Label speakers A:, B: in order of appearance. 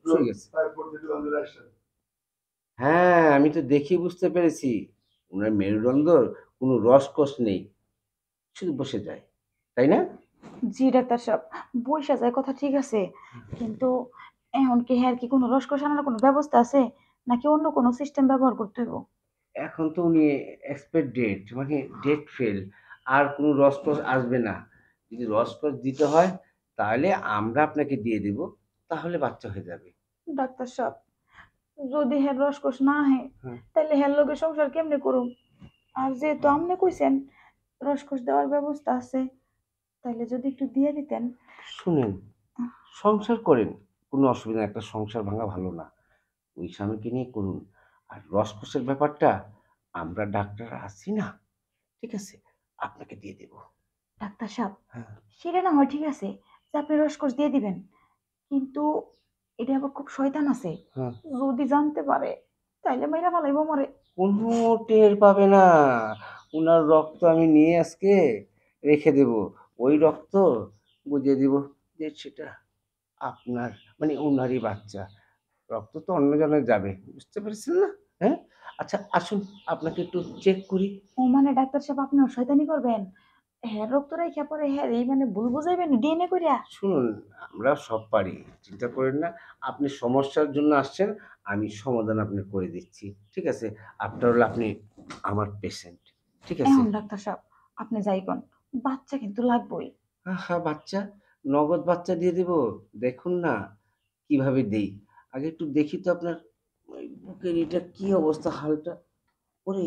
A: শুয়ে গেছে। হ্যাঁ, আমি তো দেখি বুঝতে পেরেছি উনার মেরুদণ্ডর কোনো রসকস নেই, শুধু বসে যায়, তাই না?
B: জি ডাক্তার সাহেব, বইসা যায় কথা ঠিক আছে, কিন্তু এখন কি হ্যাঁ কি কোনো রস আনার কোনো ব্যবস্থা আছে, নাকি অন্য কোনো সিস্টেম ব্যবহার করতে হইব?
A: এখন তো উনি এক্সপায়ার ডেট, মানে ডেট ফেল, আর কোনো রসকস আসবে না। যদি রসকস দিতে হয় তাহলে আমরা আপনাকে দিয়ে দেব, তাহলে বাচ্চা হয়ে যাবে।
B: ডাক্তার সাহেব, যদি হ্যাঁ রসকস না হয়,
A: হ্যাঁ,
B: তাহলে হ্যাঁ লোকে সংসার কেমনে করুম? আর যেহেতু আপনি কইছেন রসকস দেওয়ার ব্যবস্থা আছে, তাহলে যদি একটু দিয়ে দিতেন।
A: শুনেন, সংসার করেন, কোনো অসুবিধা নেই, একটা সংসার ভাঙা ভালো না। ওই স্বামীকে নিয়ে করুন। আর রসকসের ব্যাপারটা আমরা ডাক্তার আছি না, ঠিক আছে? আপনাকে দিয়ে দেব।
B: ডাক্তার সাহেব,
A: হ্যাঁ,
B: সেটা না হয় ঠিক আছে যে আপনি রসকস দিয়ে দিবেন, কিন্তু এটা আবার খুব শয়তান আছে,
A: হ্যাঁ।
B: যদি জানতে পারে তাইলে মাইরা ফালাইবো মরে।
A: কোনো টের পাবে না। উনার রক্ত আমি নিয়ে আজকে রেখে দেব। ওই রক্ত বুঝিয়ে দিব যে সেটা আপনার, মানে উনারই বাচ্চা। রক্ত তো অন্যজনের যাবে। বুঝতে পেরেছেন না? হ্যাঁ? আচ্ছা আসুন, আপনাকে একটু চেক করি।
B: ও মানে ডাক্তার সাহেব, আপনি শয়তানি করবেন? হ্যাঁ রক্ত রাইখা পরে হ্যাঁ এই মানে ভুল বুঝাইবেন ডিএনএ কইরা?
A: শুনুন, আমরা সব পারি। চিন্তা করেন না। আপনি সমস্যার জন্য আসছেন, আমি সমাধান আপনার করে দিচ্ছি। ঠিক আছে? আফটার অল আপনি আমার পেশেন্ট। ঠিক আছে?
B: এখন ডাক্তার সাহেব, আপনি যাই কোন, বাচ্চা কিন্তু লাগবেই।
A: আহা! বাচ্চা, নগদ বাচ্চা দিয়ে দিব। দেখুন না কিভাবে দেই। আগে একটু দেখি তো আপনার ওই বুকের এটা কি অবস্থা, হালটা? ওরে!